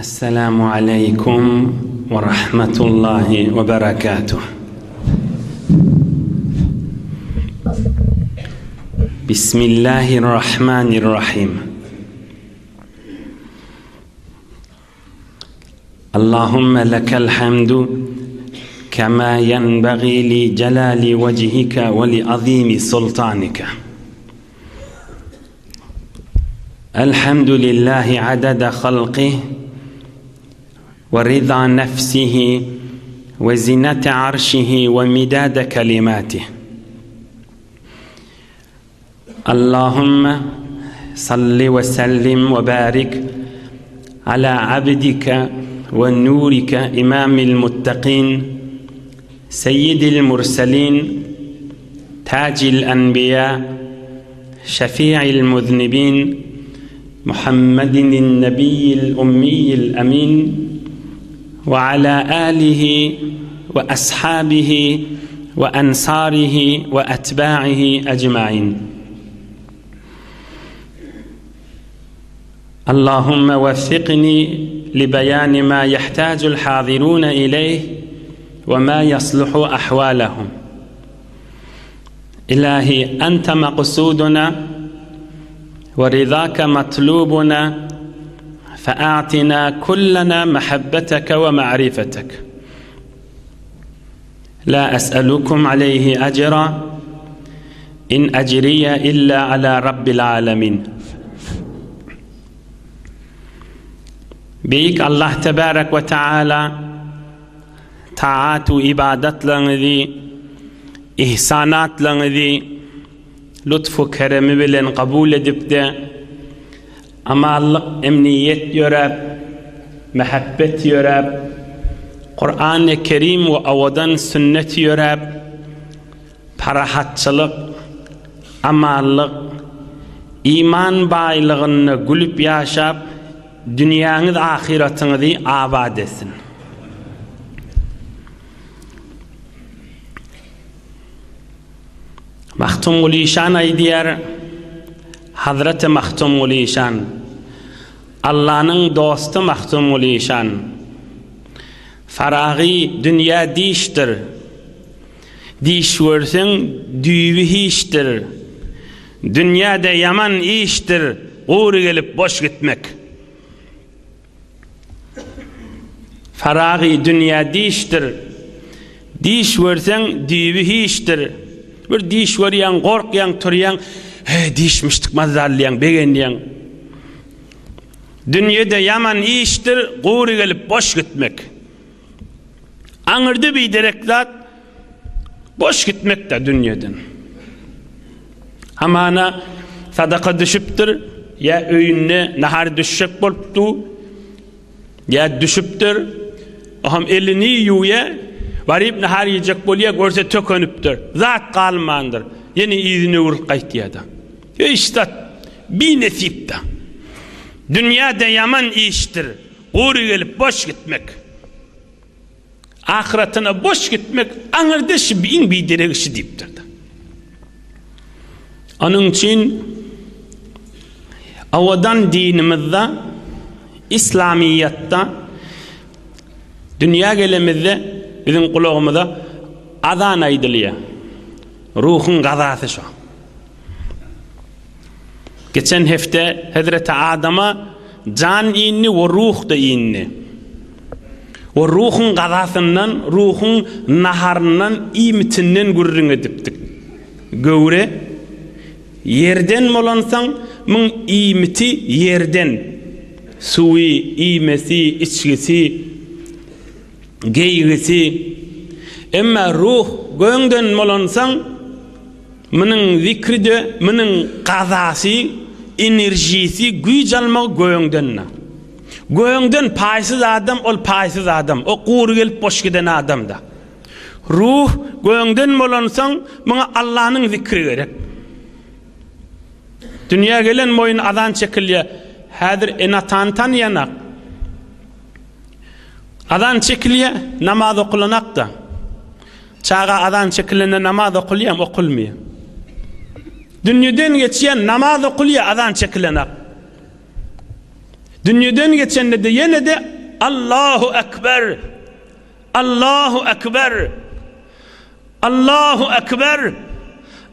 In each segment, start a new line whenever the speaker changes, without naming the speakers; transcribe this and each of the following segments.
Esselamu aleyküm ve rahmetullahi ve berekatuh. Bismillahirrahmanirrahim. Allahümme lekel hamdu kema yenbaghi li celali vecihika ve li azimi sultanika. Elhamdülillahi adede halqih ورضا نفسه وزنة عرشه ومداد كلماته. اللهم صل وسلم وبارك على عبدك ونورك إمام المتقين سيد المرسلين تاج الأنبياء شفيع المذنبين محمد النبي الأمي الأمين وعلى آله وأصحابه وأنصاره وأتباعه أجمعين. اللهم وفقني لبيان ما يحتاج الحاضرون إليه وما يصلح أحوالهم. إلهي أنت مقصودنا ورضاك مطلوبنا فأعطنا كلنا محبتك ومعرفتك. لا أسألكم عليه أجرا إن أجري إلا على رب العالمين. Beyik Allah Tebarek ve Teala taatu ibadetlerinizi, ihsanatlarinizi lütfu keremi bilen kabul edip de amallık emniyet yörep, mehabbet yörep, Kur'an-ı Kerim ve avadan sünnet yörep, parahatçılık, amallık, iman baylığını gülüp yaşap, dünyanız ahiretinizi abad etsin. Mahtum Ulişan aydiyar, Hazreti Mahtum Ulişan, Allah'ın dostu Mahtum Ulişan, faragı dünya diştir, diş versen düğü hiçtir, dünyada yaman iştir, uğru gelip boş gitmek. Faragı dünya diştir, diş versen düğü hiçtir, bir diş veriyen, korkyan, turyan, dişmiştik mazarlayan, beğenleyen. Dünyada yaman iştir, uğru gelip boş gitmek. Anırdı bir direklat, boş gitmek de dünyadan. Amana sadaka düşüptür, ya öyünne nahar düşecek boluptu, ya düşüptür, aham elini yiyor, varıp nahar yiyecek bol ya görse tökönüptür, zat kalmandır, yeni izini uğrul kaytiyada. İşte bir nesip de. Dünyada yaman iştir, uğru gelip boş gitmek. Ahiretine boş gitmek, anırdı şibin bir direkişi deyiptir. Onun için avadan dinimizde, İslamiyet'te, dünya gelemizde, bizim kulağımızda azan aydılıyor. Ruhun gazası şu. Geçen hafta Hazreti Adam'a can inni ve ruh da inni. O ruhun gazasından, ruhun naharından, imitinden gürrün ediptik. Göre, yerden molansan, mın imiti yerden. Suvi, imesi, içgisi, geygisi. Ama ruh göğünden molansan, mının zikri de, mının gazası, enerjisi, güç almak göğünden. Göğünden paysız adam, ol paysız adam. O kuğru gelip boş giden adam da. Ruh göğünden molansan, bana Allah'ın zikri gerek. Dünya gelen boyun adan çekiliyor. Hadir enatantan yanak. Adan çekiliyor, namaz okulanak da. Çağa adan çekilene namaz okuluyor, okulmuyor. Dünyadan geçiyen namaz okuluyor, adan çekiliyor. Dünyadan geçende de yine de Allahu Ekber, Allahu Ekber, Allahu Ekber,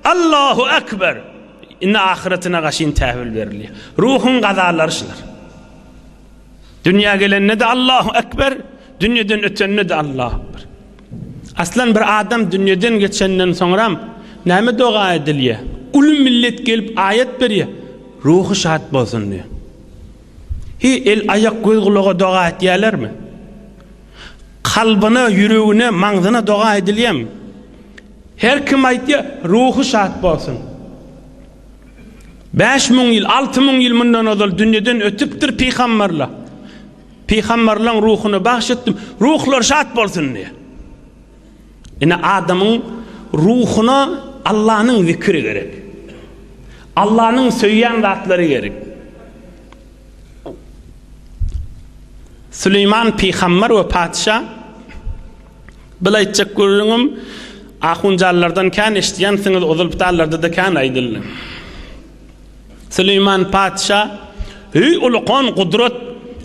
Allahu Ekber. İnne ahiretine kaşin tehvil veriliyor. Ruhun kazalarışlar. Dünya gelenine de Allahu Ekber, dünyadan ötenine de Allahu Ekber. Aslan bir adam dünyadan geçenden sonra näme dua ediliyor? Ulum millet gelip ayet veriyor. Ruhu şahat bolsun diyor. El ayak göz kulağa dua etdiler mi? Kalbine, yüreğine, mağzına dua ediliyor mu? Her kim aytıyor, ruhu şahat bolsun. 5000 yıl, 6000 yıl bundan ozal dünyadan ötüptür peygamberler. Peygamberlerin ruhunu bağışlattım. Ruhlar şahat bolsun diye. Yine adamın ruhuna Allah'ın zikri gerek. Allah'ın söyleyen zatları gerek. Süleyman peygamber ve padişah bilaytacak görürüm ahunjallardan kan eşdiyansınız ozulptallarda da kan aydıllı. Süleyman padişah hey ulqan kudret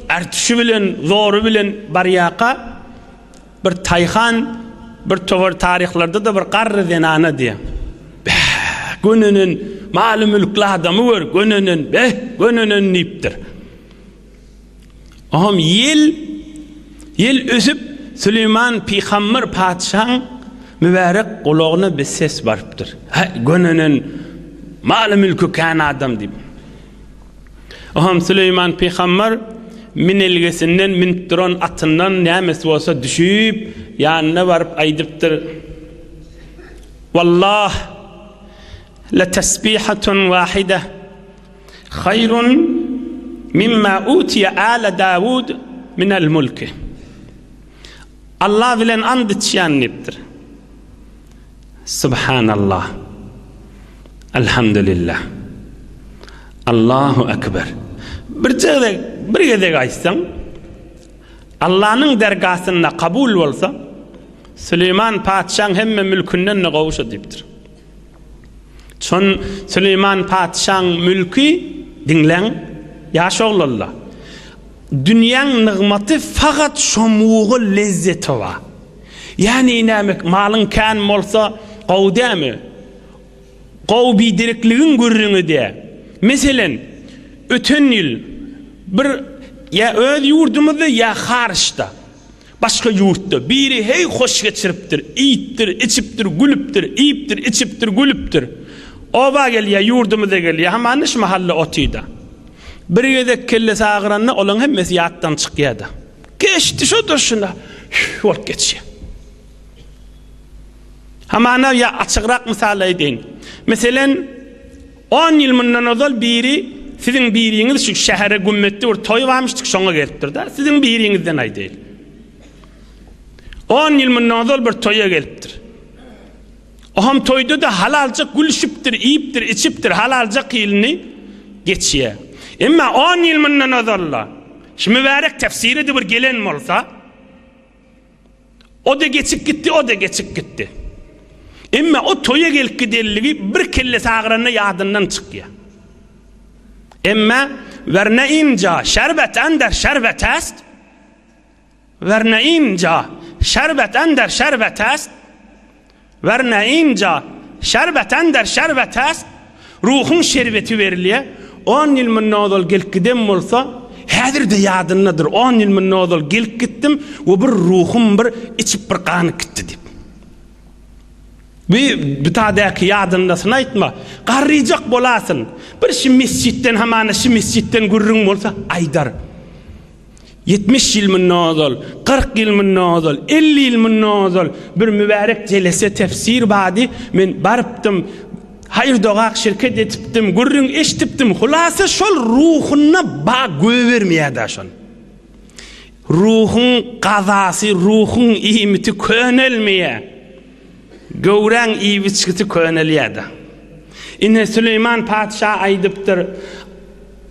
ertişi bilen zoru bilen baryaqa bir tayhan bir tovar tarihlarda da bir qarr zenana diye. Gönünün malum mülkli adamı var gönünün niptir. Aham yel ösüp Süleyman peygamber padişahın mübarek kulağına bir ses varıptır. Gönünün malum mülkü kan adam deyip. Aham Süleyman peygamber min elgesinden min duran atından nämesi olsa düşüp yanına varıp aydıptır. Vallah la tesbihatun vahide hayrun mimma utiya ala Davud min el mulki. Allah bilen and içendir. Subhanallah. Elhamdülillah. Allahu Ekber. Bir gede aytsam Allah'ın dergasına kabul olsa Süleyman padişahın hemme mülkünden ne kavuşa diptir. Çon Süleyman padişahın mülkü dinlen yaşoğlallah. Dünyanın nıgmatı fakat şomuğu lezzeti var. Yani inamek malın kan olsa qavda mı? Qav bidirikliğin görürünü diye. Meselen öten yıl bir ya öz yurdumuzda ya harçta başka yurtta biri hey hoş geçiriptir, iyittir, içiptir, gülüptir, iyiptir, içiptir, gülüptir. Oba gel ya yurdumuzda gel ya hamanış mahalle otuyda. Bir yerde kelle ağıranına olan hem mesiyattan çıkıyordu. Geçti şu dışına. Ol geçiyor. Hamana ya açıkrak misal edeyim. Mesela 10 yıl bundan ozal biri sizin biriniz şu şehre gümmette bir toy varmıştık şona geliptir da sizin birinizden ay değil. 10 yıl bundan ozal bir toya geliptir. Oham toyda da halalca gülüşüptir, iyiptir, içiptir, halalca kıyılını geçiyor. Ama 10 yıl bundan ozalla şimdi mübarek tefsiri de bir gelen mi olsa o da geçip gitti, o da geçip gitti. Ama o toya gelip giderliği bir kelle sağıranına yadından çıkıyor. Ama verne inca şerbeten der şerbet est. Verne inca şerbeten der şerbet est. Verne inca şerbeten der şerbet est. Ruhun şerbeti veriliyor. 10 yıl münadal gelip gidem olsa hadir de yadınnadır. 10 yıl münadal gelip gittim ve bir ruhum bir içip bir kanı gitti deyip. Bir tadaki yadındasın aytma. Qarriyacak bolasın. Bir şu mescitten hamana şu mescitten gürrün olsa aydar. 70 yıl münazal, 40 yıl münazal, 50 yıl münazal bir mübarek celese tefsir badi men barıptım. Hayır doğak şirket etiptim, gürrün eştiptim. Hulasa şol ruhuna bağ gövermeyedi şon. Ruhun qazası, ruhun iyimiti könelmeye. Gövren iyi biçkiti köneliyedi. İnne Süleyman padişah aydıptır.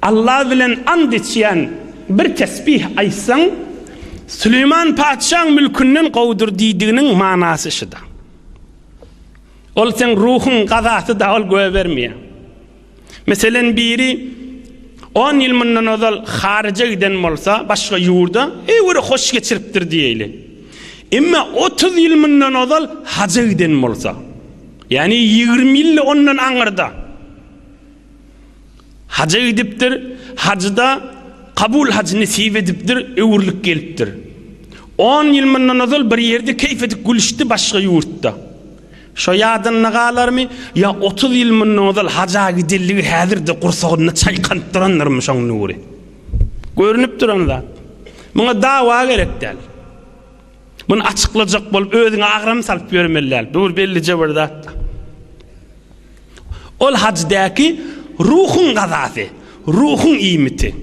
Allah bilen and içiyen bir tesbih aysan Süleyman padişahın mülkünden qovdur dediğinin manası şıda. Ol sen ruhun qazası da ol gövermeye. Mesela biri 10 yıl mundan ozal harija giden bolsa, başga ýurda öwre hoş geçiripdir diýeli. Emma 30 yıl mundan ozal haja giden bolsa, yani 20 yıl ondan aňyrda haja gidipdir, hajda kabul hacı nesip edipdir, öwürlik gelipdir. 10 yıl mundan ozal bir yerde keyfeti gülüşdi başga ýurtda. Şo ýadyna galarmy? Ya 30 yıl mundan ozal haja gidiligi häzirde gursagyna çaýkanyp duranlarmy şoň nuri? Görünüp duran zat. Muňa dawa gerek däl. Bunu açıklajak bolup özüňe agram salyp bermeliler. Bu belli bir zat. Ol hacdäki ruhun gazasy, ruhun iýmiti.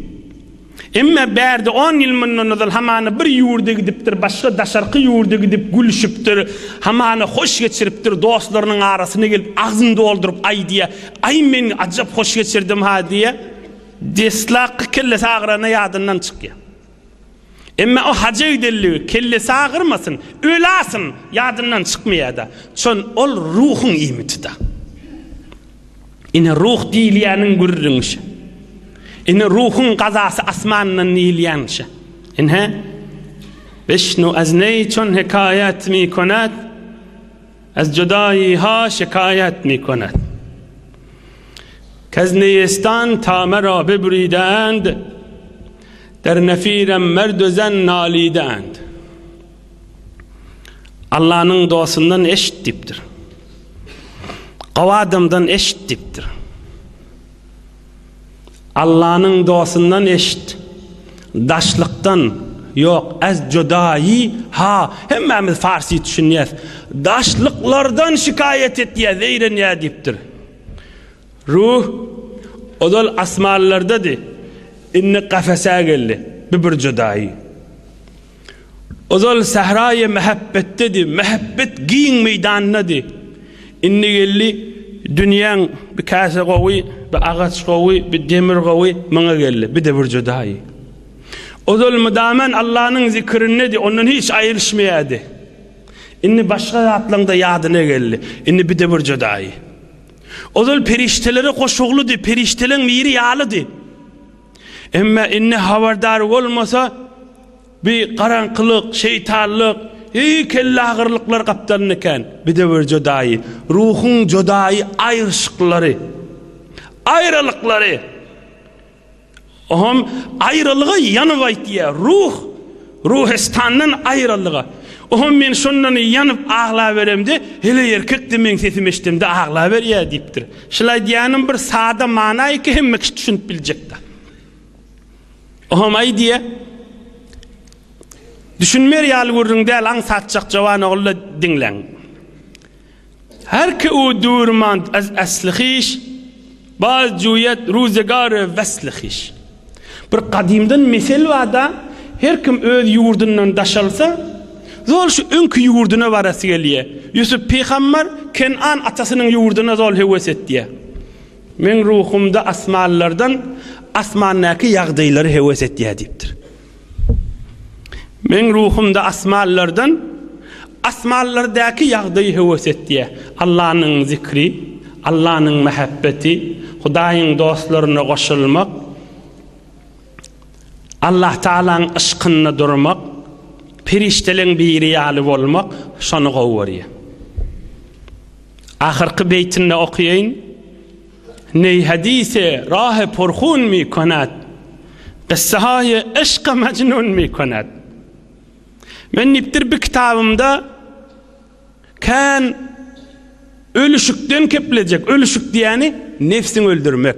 Emma bärde 10 yıl mundan ozal hamana bir ýurda gidipdir, başga daşarky ýurda gidip gülüşipdir, hamana hoş geçiripdir, dostlarynyň arasyna gelip agzyny doldurup ay diýe, ay men ajap hoş geçirdim ha diýe, deslak kellesi agrana ýadyndan çykýar. Emma o haja gidelligi kellesi agyrmasyn, öläsin ýadyndan çykmaýar da. Çon ol ruhun iýmitida. Ine ruh diýilýäniň gürrüňşi. İne ruhun gazası asmandan nilyanşa. İnhe beşnu az neyçon hikayet mi konat, az judayi ha şikayet mi konat. Kez neyistan ta mera bibridand, der nefirem merdözen nalidand. Allah'ın doğasından eşittiptir. Qavadımdan eşittiptir. Allah'ın doğasından eşit. Daşlıktan yok. Ez judayi ha. Hemmemiz Farsi düşünýäs. Daşlıklardan şikayet etýär. Zeyren ya diptir. Ruh odal asmallarda di. İnne kafese geldi. Bir judayi. Odal sahraya mehabbette di. Mehabbet giyin meydanına di. İnne geldi. Dünyanın bir kase gowy, bir agaç gowy, bir demir gowy maňa geldi. Bir de bir judayi. Ozal mudamen Allah'ın zikrini di, ondan hiç ayrışmaýardy. Inni başga zatlaryňda ýadyna geldi. Inni bir de bir judayi. Ozal periştelere koşuglu di, perişteleň miri ýaly di. Emma inni habardar bolmasa bir karanqylyk, şeytanlyk, kelle agyrlyklar kapdan eken. Bir de bir judayi. Ruhun judayi ayrışıklary. Ayrılıkları. Ohum ayrılığı yanıp aýtýar. Ruhistandan ayrılığı. Ohum men şondan yanıp ağla beremdi. Hele erkekdi men sesimi eşitdimde ağla berýär diýipdir. Şolay diýänim bir sada manaý ki hemme kişi düşünüp biljekdir. Ohum ay diýe düşünmer ýaly görüň däl aň satjak jawan oğlu dinleň. Her ki o durmand az aslihiş baz juyet ruzegar veslihiş. Bir kadimden mesel wada her kim öz ýurdundan daşalsa zol şu öňkü ýurduna barasy gelýär. Yusuf peýgamber Kenan atasynyň ýurduna zol hewes etdi. Men ruhumda asmanlardan asmannaky ýagdaýlary hewes etdi diýipdir. Men ruhumda asmallardaky ýagdaýy hewes etdi. Allah'ın zikri, Allah'ın mehabbeti, Hudaýyň dostlaryna goşulmak, Allah Taala'nın ışkyna durmak, perişteleň biri ýaly bolmak, şonu gowurýar. Ahirki beytinde okuyayn, ney hadise rahe porhun mi konat, qissahaye eşqa mecnun mi konat. Men niptir bir kitabımda kan ölüşükden keplejek, ölüşük diýeni nefsini öldürmek.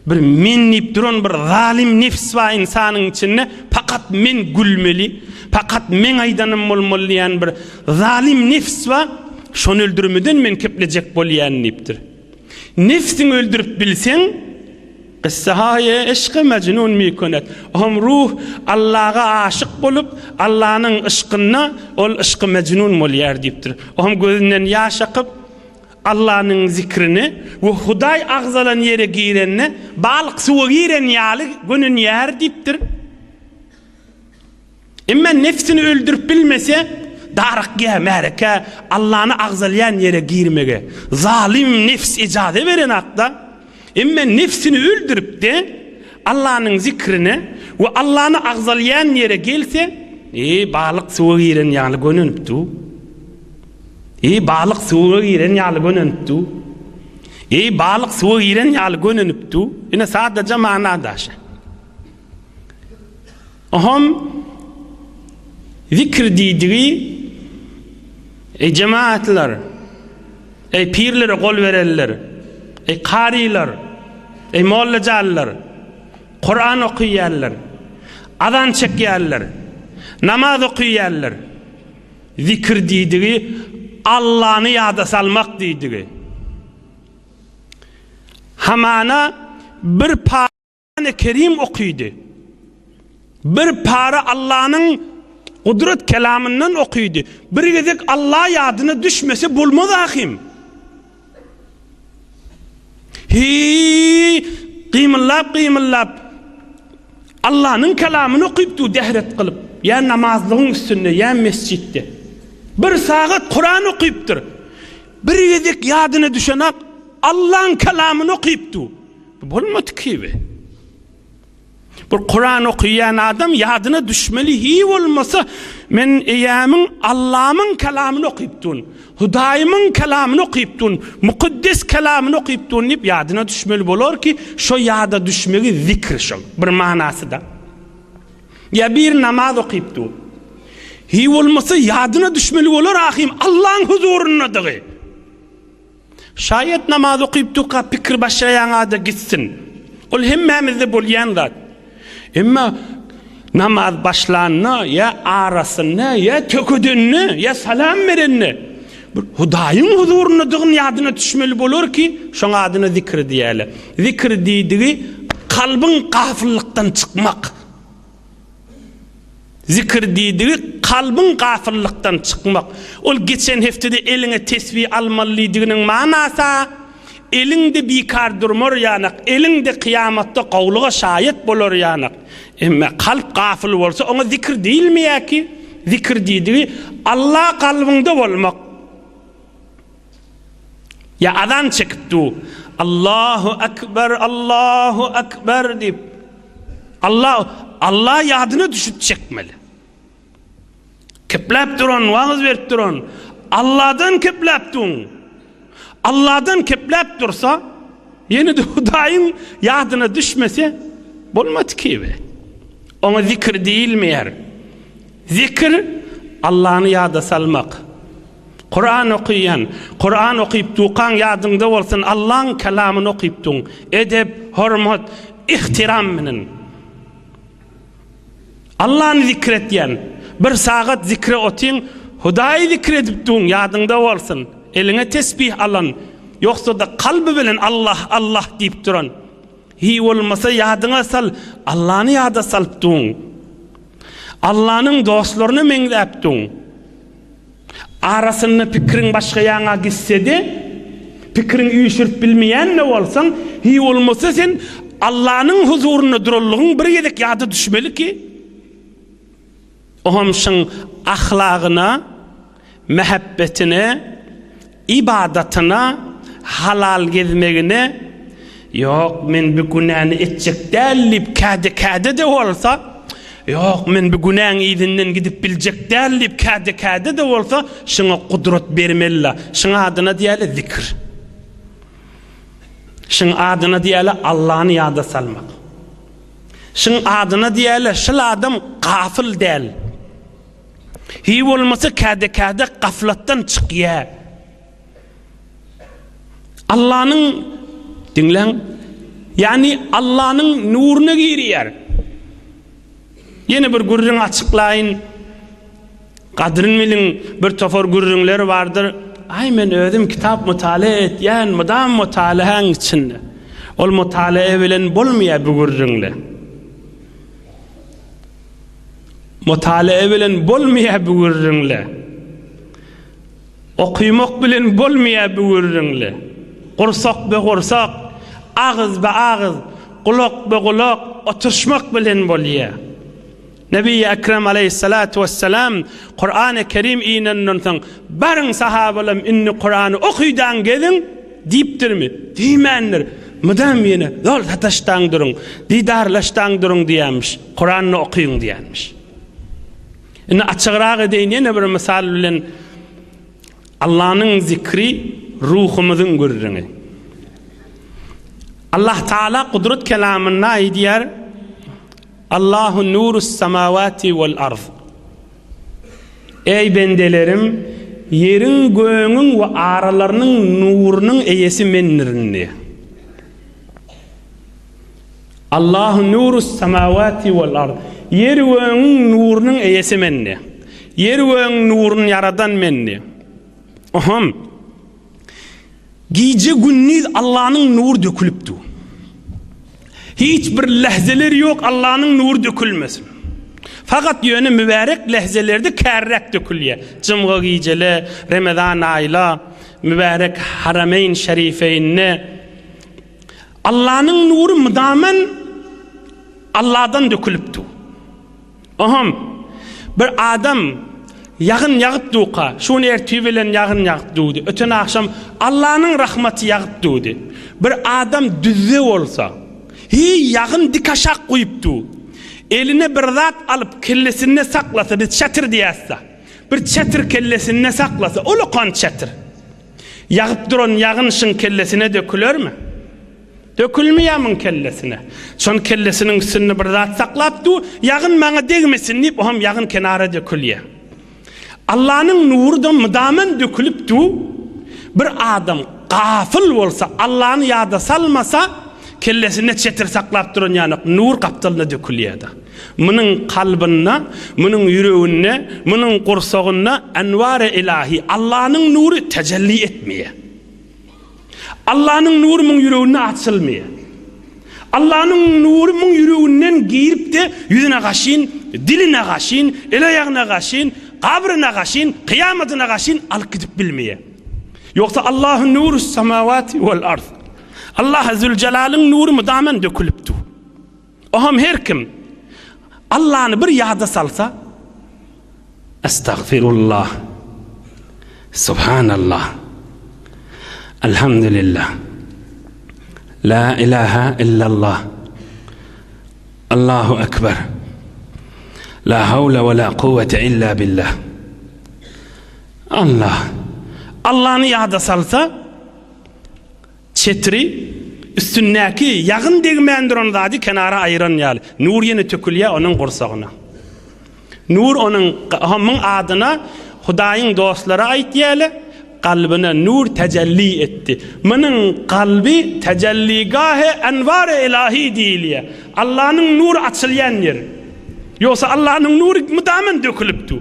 Bir men nip duran bir zalim nefs var insanyň içinde, fakat men gülmeli, fakat men aýdanym bolmaly diýen bir zalim nefs var, şonu öldürmeden men keplejek bolýan nipdir. Nefsini öldürüp bilsen, qissahaye eşqe mecnun mi konat. Ohum ruh Allah'a aşık bolup Allah'ın ışkına ol ışkı mecnun bolýar diýipdir. Ohum gözünden ýaş akyp Allah'ın zikrini we Hudaý agzalan ýere girenni balyk suwa giren ýaly gönün ýer diýipdir. Emma nefsini öldürüp bilmese darıkya mereke Allah'ını agzalayan ýere girmege zalim nefs icade veren hakda. Emma nefsini öldürüp de Allah'ın zikrini ve Allah'ını agzalayan yere gelse balık suğa giren ýaly gönünüpdi. Balık suğa giren ýaly gönünüpdi. Balık suğa giren ýaly gönünüpdi. Ine sadece manadaşa. Aham zikr diýdigi cemaatler, pirlere gol verenler, qariler, mollajallar, Kur'an okuyanlar, azan çekýärler, namaz okuyanlar, zikr diýdigi Allah'ını yada salmak diýdigi. Hamana bir para kerim okuydu. Bir para Allah'ın kudret kelamından okuydu. Bir gezek Allah yadına düşmesi bulmaz ahim. Qıymıllap Allah'ın kelamını okuyupdu dehret kılıp. Ya namazlığın üstünde ya mescitte. Bir saat Kur'an okuyuptur. Bir gezek yadına düşenek Allah'ın kelamını okuyupdu. Bulmadı ki be. Bir Kur'an okuyan adam yadına düşmeli hi olmasa men eyamin Allah'ın kelamını okuyuptun. Hudayımın kelamını okuyuptun. Mukaddes kelamını okuyuptun deyip yadına düşmeli bolor ki şu yada düşmeli zikr şu. Bir manası da. Ya bir namaz okuyuptu. Hi olmasa yadına düşmeli bolor ahim Allah'ın huzuruna dığı. Şayet namaz okuyuptu ka pikir başlayan da gitsin. Ol hemmemizde bolyan zat. Emma namaz başlanna ya arasını ya töküdünni ya salam verenni Hudayın huzuruna dığın yadına düşmeli bolur ki şoň adyna zikr diýäler. Zikr diýdigi kalbin gafıllıktan çıkmak. Zikr diýdigi kalbin gafıllıktan çıkmak. Ol geçen heftede eline tesbih almalydygynyň manasy elinde bikar durmur yanak, elinde kıyamatta qawluga şayet bolor yanak. Emme kalp gafil bolsa ona zikr diýilmi ýa-ki? Zikr diýdigi Allah kalbinde bolmak. Ya azan çekipdi. Allahu Ekber deyip Allah yadına düşüp çekmeli. Keplep duran, vaaz verip duran. Allah'dan keplep durun. Allah'dan keplep dursa yeni de Hudayın yadına düşmesi bolmadı ki be. Ona zikr diýilmeýär. Zikr Allah'ını yada salmak. Kur'an okuyan, Kur'an okuyup tuğan yadında olsun Allah'ın kelamını okuyup tuğun. Edep, hormat, ihtiram minin. Allah'ını zikretyen, bir saat zikre otin, Hudayı zikredip tuğun yadında olsun. Eline tesbih alan, yoksa da kalbi bilen Allah, Allah deyip duran. Hi olmasa yadına sal, Allah'ını yada salıp tuğun. Allah'ın dostlarını meňdäp tuğun. Arasını pikirin başka yana gitse de pikirin üyüşürüp bilmeyen ne olsan hi olmasa sen Allah'ın huzuruna durulluğun bir yedek yada düşmeli ki ohamşın ahlagına, mehabbetine, ibadatına, halal gezmegine yok men bir günahını etcek dellip kade de olsa yok men bir günahın izinden gidip bilecek dellip kade de olsa şuna kudret bermeli. Şuna adına diýeli zikr. Şuna adına diýeli Allah'ını yada salmak. Şuna adına diýeli şol adam gafil däl. Hi bolmasa kade gaflatdan çykýar. Allah'ın dinlen yani Allah'ın nuruna girýär. Yeni bir gurrun açıklayın. Kadrin bilin bir tofor gurrunlar vardır. Ay men özüm kitap mutale et. Yani mudam mutalehan içinde. Ol mutale bilen bolmaýar bu gurrunla. Mutale bilen bolmaýar bu gurrunla. Okuymak bilen bolmaýar bu gurrunla. Gursak be gursak, ağız be ağız, kulak be kulak oturşmak bilen bolýar. Nebi Ekrem aleyhissalatu vesselam Kur'an-ı Kerim iýnenden barın sahabalarym inni Kur'an'ı okuydan gelin deyipdirmi? Diýmenler. Mıdam yine yol tataştan durun, didarlaştan durun diyenmiş, Kur'an'ı okuyun diyenmiş. Yine açıqraq edeyim yine bir misal bilen Allah'ın zikri ruhumuzun gürrünü. Allah Teala kudret kelamına aydiyer Allahu nurus semavati vel arz. Ey bendelerim, yerin göğünün ve aralarının nurunun eyesi mennirinni. Allahu nurus semavati vel arz. Yer göğünün nurunun eyesi menni. Yer göğünün nurunu yaradan menni. Oham. Gece gündüz Allah'ın nuru dökülüptü. Hiçbir lehzeleri yok Allah'ın nuru dökülmesin. Fakat yönü mübarek lehzelerde kærrek dökülüye. Cımgı gecele, Ramazan ayla, mübarek harameyn şerifeynine. Allah'ın nuru müdamen Allah'dan dökülüptü. Oham. Bir adam yağın yağıp duqa, şunu ertüyvelen yağın yağıp duqdi. Öten akşam Allah'ın rahmeti yağıp duqdi. Bir adam düzde olsa, yağın dikaşak koyuptu. Eline bir zat alıp kellesine saklasa, bir çatır diyasa, bir çatır kellesine saklasa, olu kan çatır. Yağıp duran yağın şın kellesine dökülür mü? Dökülmeyemın kellesine. Son kellesinin üstüne bir zat saklaptı, yağın bana değmesin deyip, oham yağın kenara dökülüyor. Allah'ın nuru da müdamen dökülüptü. Bir adam gafil olsa, Allah'ın yada salmasa, kellesine çetir saklap durun yani nur kaptalına dökülüyor da. Bunun kalbine, bunun yüreğine, bunun kursağına envar-ı ilahi Allah'ın nuru tecelli etmiyor. Allah'ın nuru bunun yüreğine açılmıyor. Allah'ın nuru bunun yüreğinden girip de yüzüne kaşın, diline kaşın, el ayağına kaşın, kabrine kaşın, kıyametine kaşın alıp gidip bilmeye. Yoksa Allah'ın nuru semavati vel arz. Allah Zülcelal'ın nuru müdamen dökülüptü. Oham her kim Allah'ını bir yada salsa, estağfirullah, subhanallah, elhamdülillah, la ilahe illallah, Allahu ekber, la havle ve la kuvvete illa billah. Allah'ını yada salsa, çetri üstündeki yağın degmendir onu da kenara ayıran yali. Nur yeni tökülüye onun kursağına. Nur onun adına Hudayın dostları ait yali. Kalbine nur tecelli etti. Bunun kalbi tecelligahı envar-ı ilahi değil ya. Allah'ın nuru açılyan yer. Yoksa Allah'ın nuru müdamen dökülüptü.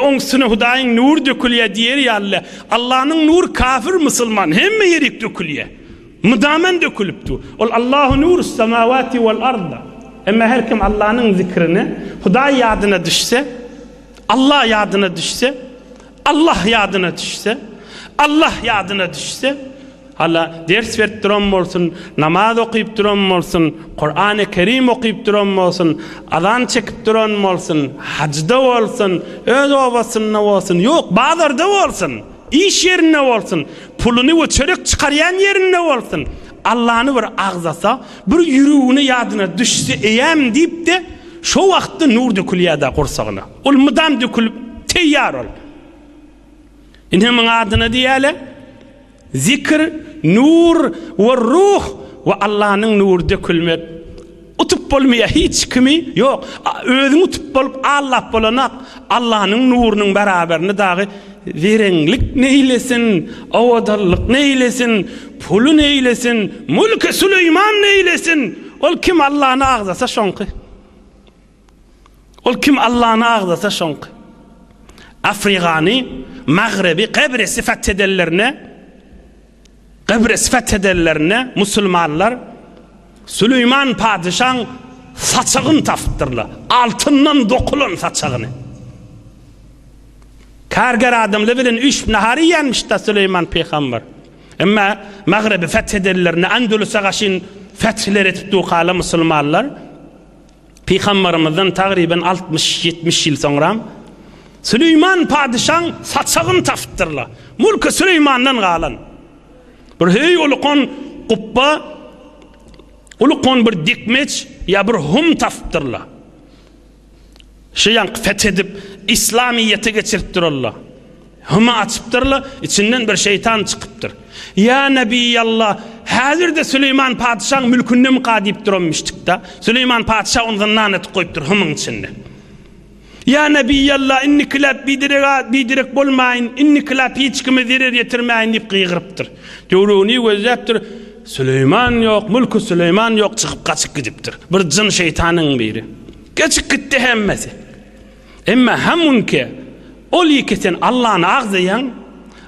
Onun üstüne Hudayın nur dökülüye diyer ya Allah. Allah'ın nur kafir Müslüman hem mi yerik dökülüye? Müdamen dökülüptü. Allahu nuru semavati vel arda. Ama her kim Allah'ın zikrini Huday yadına düşse, Allah yadına düşse, Allah yadına düşse, Allah yadına düşse, hala ders verip duran olsun, namaz okuyup duran olsun, Kur'an-ı Kerim okuyup duran olsun, azan çekip duran olsun, hacda olsun, öz ovasında olsun, yok bazarda olsun, iş yerine olsun, pulunu ve çörek çıkarayan yerine olsun. Allah'ını bir ağzasa, bir yüreğine yadına düşse eyem deyip de şu vakti nur dökülüyor da kursağına. Ol müdam dökülüp teyyar ol. İnhemin adına diyele zikr, nur ve ruh ve Allah'ın nur dökülmek. Utup olmaya hiç kimi yok. Özünü utup olup Allah bolanak Allah'ın nurunun beraberini dahi verenlik neylesin, avadallık neylesin, pulu neylesin, mülk-i Süleyman neylesin. Ol kim Allah'ını ağzasa şonkı. Ol kim Allah'ını ağzasa şonkı. Afrikani, Mağribi, Kıbrıs'ı fethedenlerine Müslümanlar Süleyman padişahın saçağını taptırlar. Altından dokulan saçağını. Kargar adamla bilen 3 nahari yenmiş de Süleyman peygamber. Ama Mağribi fethedenlerine Andalus'a kaşın fethiler etip duqala Müslümanlar. Peygamberimizden takriben 60-70 yıl sonra Süleyman padişahın saçağını taptırlar. Mülk-i Süleyman'dan qalan. Bir hey olukon kubba Ulukon bir dikmeç ya bir hum taptırlar. Şeyan fethedip İslamiyete geçirttirarlar. Huma açıptırlar, içinden bir şeytan çıkıptır. Ya Nebiyallah, hazır da Süleyman Padişah'ın mülkünü mü kadip durmuştuk da, Süleyman Padişah ondan lanet koyuptur humun içinde. Ya Nebiyallah, inni kilap bidirek bolmayın, inni kilap hiç kimi zirir yetirmeyin deyip kıygırıptır. Diyoruni gözeptir, Süleyman yok, mülkü Süleyman yok, çıkıp kaçık gidiptir. Bir cın şeytanın biri. Kaçık gitti hemmesi. Emma hamun ki, ol sen Allah'ın ağzıyan,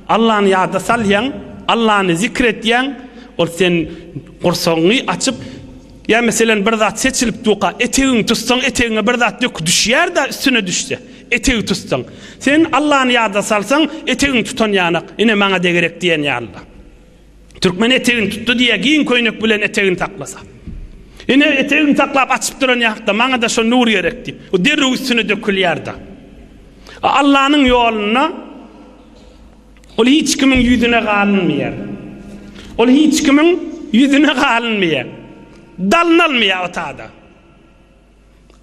Allah'ın yada salyan, Allah'ını zikretyen, ol sen kursağını açıp, ya mesela bir zat seçilip duqa, eteğin tutsan, eteğine bir zat dök düşer da üstüne düşse, eteği tutsan. Sen Allah'ın yada salsan, eteğin tutan yanak, yine bana de gerek diyen ya Allah. Türkmen eteğin tuttu diye giyin koynak bilen eteğin taklasa. Yine eteğin taklap açıp duran yakta, bana da şu nur gerek deyip, o derri üstüne dökülüyor da. Allah'ın yoluna ol hiç kimin yüzüne kalınmıyor. Ol hiç kimin yüzüne kalınmıyor. Dalınılmıyor o tada.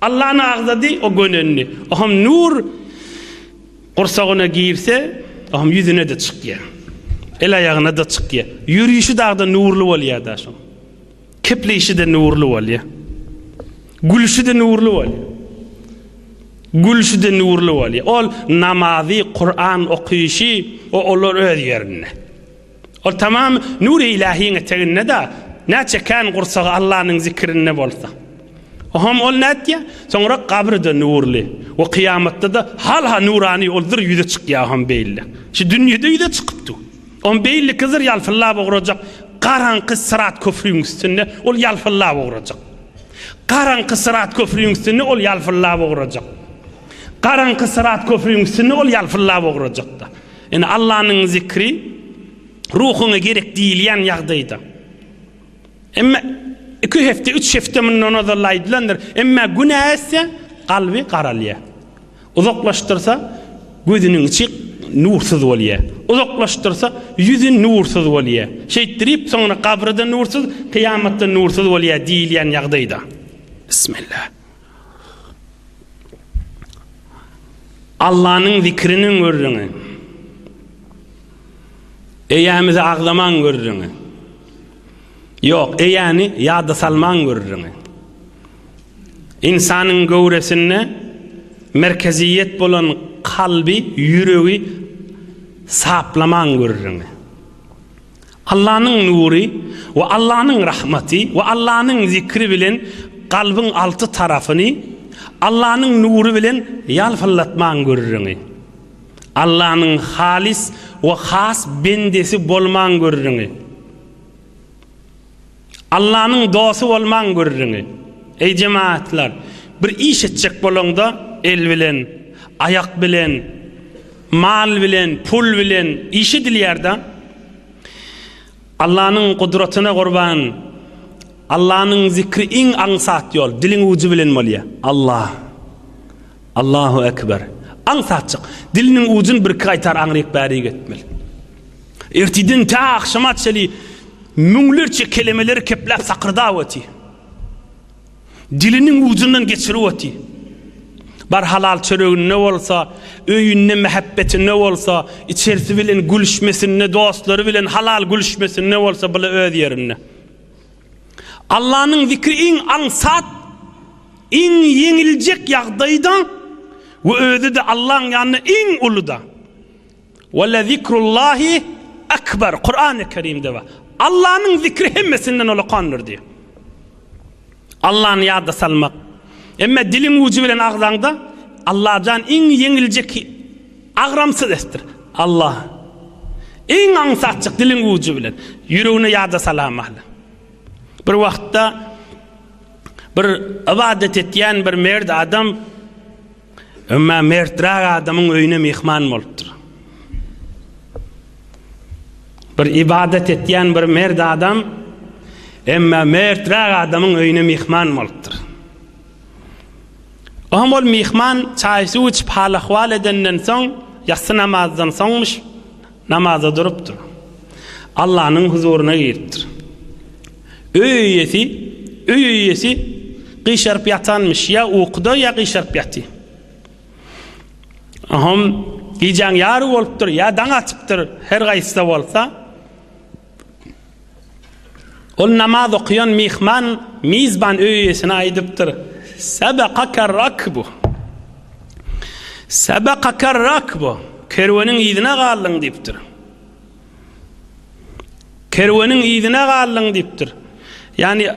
Allah'ın ağzadı o gönlünü. Oham nur kursağına girse oham yüzüne de çıkıyor. El ayağına da çıkıyor. Yürüyüşü da nurlu oluyor da şu. Kepleyişi de nurlu oluyor. Gülüşü de nurlu oluyor. Gülüşü de nurlu oluyor. Ol namazı, Kur'an okuyuşu o olur öz yerine. Ol tamam nur-i ilahiyin eteğine de ne çeken kursağı Allah'ın zikrine bolsa. Oham ol ne diye? Sonra kabri de nurlu. O kıyamette de hala nurani oldur yüze çıkıyor oham belli. Şu dünyada yüze çıkıptı. On belli kızır yalfıllaha boğuracak. Karanqı sırat köprüyün üstünde ol yalfıllaha boğuracak. Karanqı sırat köprüyün üstünde ol yalfıllaha boğuracak. Karanqı sırat köprüyün üstünde ol yalfıllaha boğuracak da. Yani Allah'ın zikri ruhuna gerek değilyen yağdaydı. Ama 2 hafta 3 hafta minnon odalaydılandır. Ama günah etse kalbi karalıyor. Uzaklaştırsa gözünün içi nursuz oluyor. Uzaklaştırsa yüzün nursuz oluyor. Şeytirip sonra kabrede nursuz, kıyamette nursuz oluyor değilyen yağdaydı. Bismillah. Allah'ın zikrinin görürünü. Eyamizi ağlaman görürünü. Yok, eyani yada salman görürünü. İnsanın gövresine merkeziyet bulan kalbi, yüreği saplaman görürünü. Allah'ın nuru ve Allah'ın rahmeti ve Allah'ın zikri bilen kalbin altı tarafını Allah'ın nuru bilen yalfallatman görürünü. Allah'ın halis ve has bendesi bolman görürünü. Allah'ın dostu olman görürünü. Ey cemaatler, bir iş edecek bolanda el bilen, ayak bilen, mal bilen, pul bilen, işi diliyerden Allah'ın kudretine kurban, Allah'ın zikri in ansat yol, dilin ucu bilen moliye. Allah, Allahu Ekber. Ansatçık, dilinin ucun bir kaytar anrayıp bari gitmeli. Ertiden ta akşama çeli, münglerçe kelimeleri keplep sakırda vati. Dilinin ucundan geçiri vati. Bar halal çörüğün ne olsa, öyünne mehabbeti ne olsa, içerisi bilen gülüşmesin ne dostları bilen halal gülüşmesin ne olsa bile öz yerine. Allah'ın zikri in ansat, in yenilecek yağdaydan ve özü de Allah'ın yanına in uluda. Ve le zikrullahi ekber. Kur'an-ı Kerim'de var. Allah'ın zikri hemmesinden ola kanır diyor. Allah'ın yada salmak. Ama dilin ucu bilen ağzanda Allah'dan in yenilecek ağramsız estir. Allah. In ansatçık dilin ucu bilen. Yüreğine yada salamahla. Bir vakitte bir ibadet etyen bir merd adam ama merdrag adamın öyüne mihman oluptur. Bir ibadet etyen bir merd adam ama merdrag adamın öyüne mihman oluptur. Oham ol mihman çay su içip hal ahval edenden son yatsı namazdan sonmuş namaza duruptur. Allah'ın huzuruna giriptir. Öylesi üyesi qışarıp yatanmış ya uqda ya qışarıp yatı. Aham gijan yarı bolupdur ya daň açıpdır her gaýsy bolsa ol namaz okuyan mihman mizban üyesine aýdypdyr. Sabaqakar rakbu. Kerwenin ýydyna gallyň diýipdir. Kerwenin ýydyna gallyň diýipdir. Yani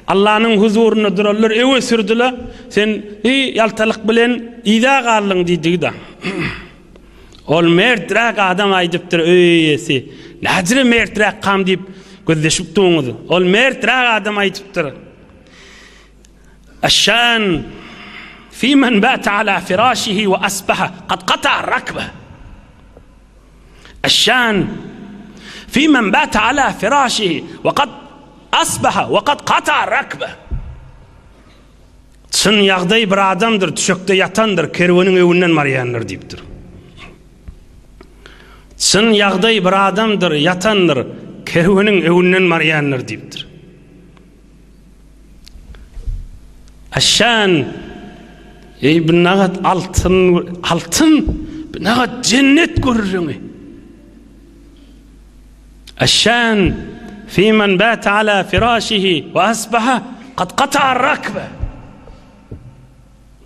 Allah'ın huzuruna dururlar, eve sürdüler. Sen yaltalyk bilen ýyda gallyň diýdi da. Ol mertrak adam aýdypdyr öýesi. Näjire mertrak kam diýip gözleşip duňyzy. Ol mertrak adam aýdypdyr. Aşşan fi men bata ala firashihi wa asbaha qad qata'a rakba. Aşşan fi men bata ala firashihi wa qad asbaha wa qad qata'a rakba. Çyn ýagdaý bir adamdyr, düşekde yatandyr, kerwenin öwünden marýandyr diýipdir. Çyn ýagdaý bir adamdyr, yatandyr, kerwenin öwünden marýandyr diýipdir. Aşşan ey bir nagat altın bir nagat cennet görürüňi. Aşşan fi men bata ala firashihi wa asbaha qad qata'a rakba.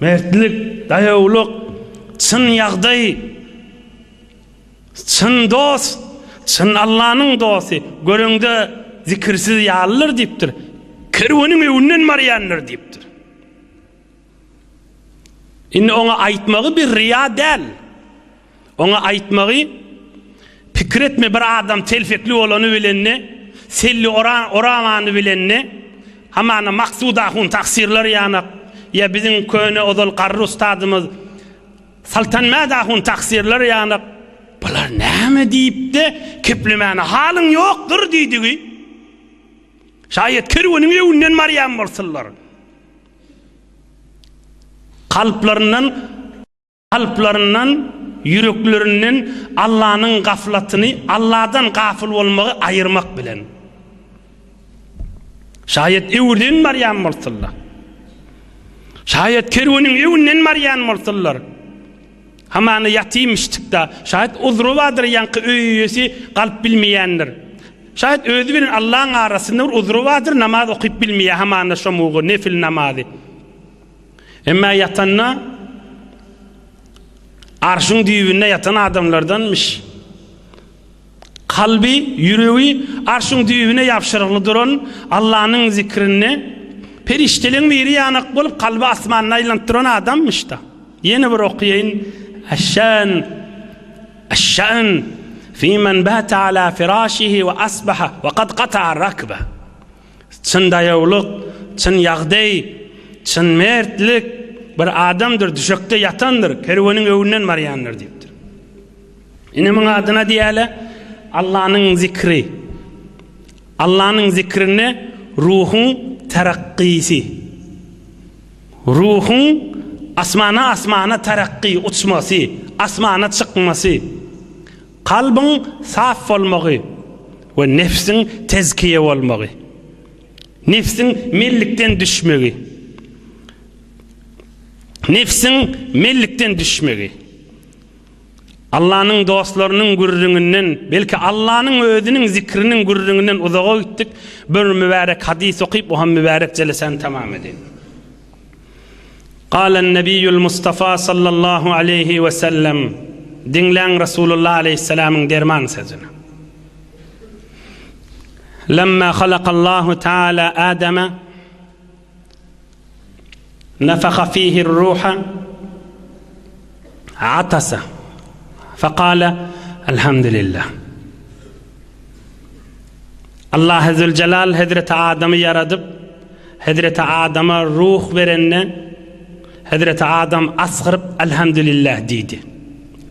Mertlik, daýawlyk, çyn ýagdaý, çyn dost, çyn Allah'nyň dosty, göreňde zikirsiz ýalyr diýipdir. Kerwenin öwünden marýandyr diýipdir. Inni ona aýtmagy bir riya däl. Ona aýtmagy pikir etme bir adam telfekli bolany bilenne, selli oramany bilenne, hamana maksuda hun taksirler ýanak. Ya bizim köne odol qarry ustadymyz Saltanmada hun taksirler ýanak. Bular näme diýipdi? Keplemäni halyň ýokdur diýdigi. Şayet kerwenin öwünden marýan bolsalar. Kalplarından, yüreklerinden Allah'ın gaflatını, Allah'dan gafil olmağı ayırmak bilen. Şayet evden maryan bolsalar. Şayet kerwenin öwünden maryan bolsalar. Hamany ýatymışdykda, şayet uzru wadyr ýanky öýesi galp bilmeýändir. Şayet özü bilen Allah'ın arasynda uzru wadyr, namaz okyp bilmeýär, hamany şomugy nefil namazy. Emma yatanna arşın düýbünde yatan adamlardanmış. Kalbi, yüreği arşın düýbüne ýapşyrykly duran Allah'ın zikrini perişteliň biri ýanak bolup kalbi asmanyna aýlantyran adammış da. Yeni bir okuýyn. Aşşan fi men bata ala firashihi wa asbaha wa qad qata'a rakba. Çyn daýawlyk, çyn ýagdaý, çyn mertlik bir adamdır, düşekde yatandır, kerwenin öwünden marýandyr diýipdir. Ine muň adyna diýäle Allah'ın zikri. Allah'ın zikrini ruhun terakkisi. Ruhun asmana terakki, uçması, asmana çıkması. Kalbin saf olmağı ve nefsin tezkiye olmağı. Nefsin mellikten düşmegi. Nefsin mellikten düşmegi. Allah'ın dostlarının gürrüğünden, belki Allah'ın özünün zikrinin gürrüğünden uzağa gittik. Bir mübarek hadis okuyup o mübarek celesen tamam edin. Qalen Nebiyyül Mustafa sallallahu aleyhi ve sellem, dinlen Resulullah aleyhisselamın derman sözünü. Lemma halakallahu Teala Adem'e nefaka fihi ruha atasa fekale elhamdülillah. Allah Zülcelal Hazreti Adem'i yaradıp Hazreti Adem'e ruh verenne Hazreti Adem asgırıp elhamdülillah dedi.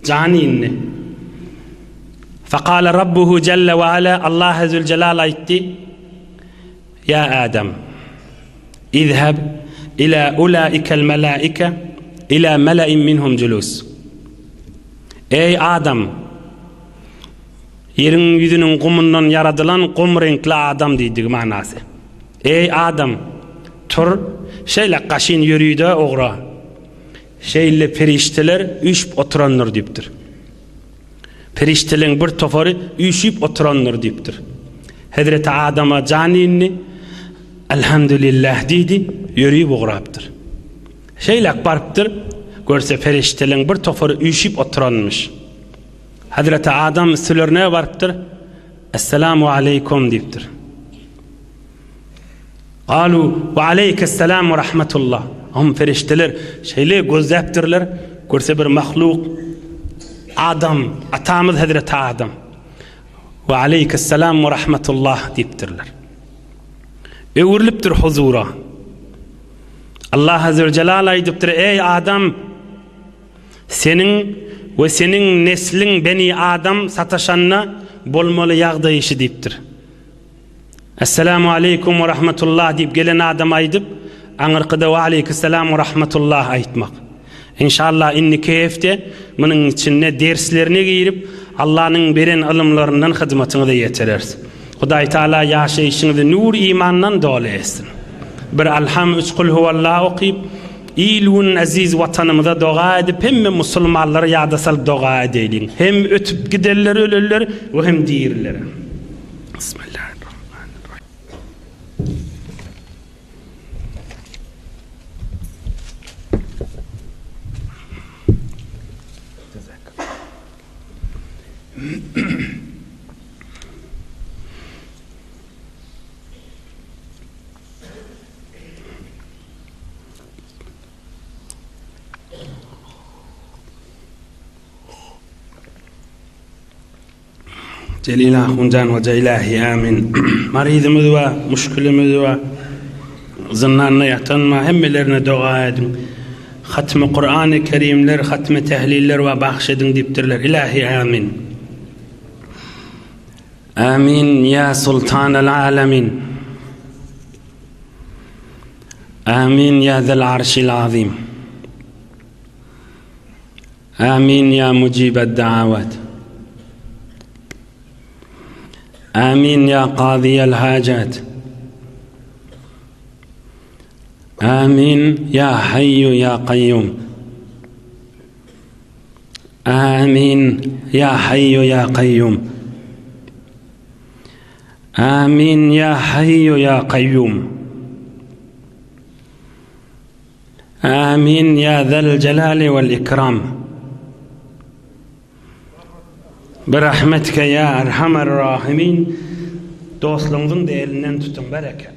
Canini. Fekale Rabbuhu Celle ve Ala, Allah Zülcelal aytti. Ya Adem, izheb ila ulaikel melaike ila melain minhum julus. Ey Adam, yerin yüzünün kumundan yaradılan kum renkli adam deydik manası. Ey adam, tur, şeýle qaşyn ýürüýde ogra. Şeýle perişteler üýşüp oturanlar diýipdir. Perişteleň bir tofary üýşüp oturanlar diýipdir. Hazreti Adam'a canini elhamdülillah diýdi, ýürüýüp ograpdyr. Şeýle barpdyr, görse perişteleň bir tofary üýşüp oturanmış. Hazreti Adam sülerine barpdyr, Esselamu aleykum diýipdir. Qalu ve aleykesselam ve rahmetullah. Am ferişteler şeýle gözläpdirler, görse bir mahluk Adam, atamız Hazreti Adam. Ve aleykesselam ve rahmetullah diýipdirler. Öwürlipdir huzura. Allah azze ve celal aýdypdyr: ey Adam, senin ve senin neslin beni Adam sataşanna bolmaly ýagdaý işi diýipdir. Esselamu aleykum ve rahmetullah diýip gelen adam aýdyp, aňyrkyda we aleykesselam we rahmetullah aýtmak. İnşallah inni keyifte munyň içinde derslerine girip Allah'ın beren ilmlerinden hyzmatyňyza ýeterersiz. Hudaý Taala ýaşaýyşyňyzy nur imandan dolu etsin. Bir alham üç kul huvallahu okyp ilun aziz watanymyza doga edip hemme musulmanlara ýada salyp doga edeýin. Hem ötüp giderler ölerler we hem diýirler. Bismillahirrahmanirrahim. Celila huncan ve ceylahi amin. Maridimiz ve müşkülümüz ve zınnanına yatanma hemmelerine dua edin. Hatmi Kur'an-ı Kerimler, hatmi tehliller ve bahşedin diptirler. İlahi amin. Amin ya sultanel alemin. Amin ya zel arşil azim. Amin ya mucibed da'avat. آمين يا قاضي الحاجات آمين يا حي يا قيوم آمين يا حي يا قيوم آمين يا حي يا قيوم آمين يا ذا الجلال والإكرام برحمتك يا أرحم الراحمين. Dostluğunuzun da elinden tutun bereket.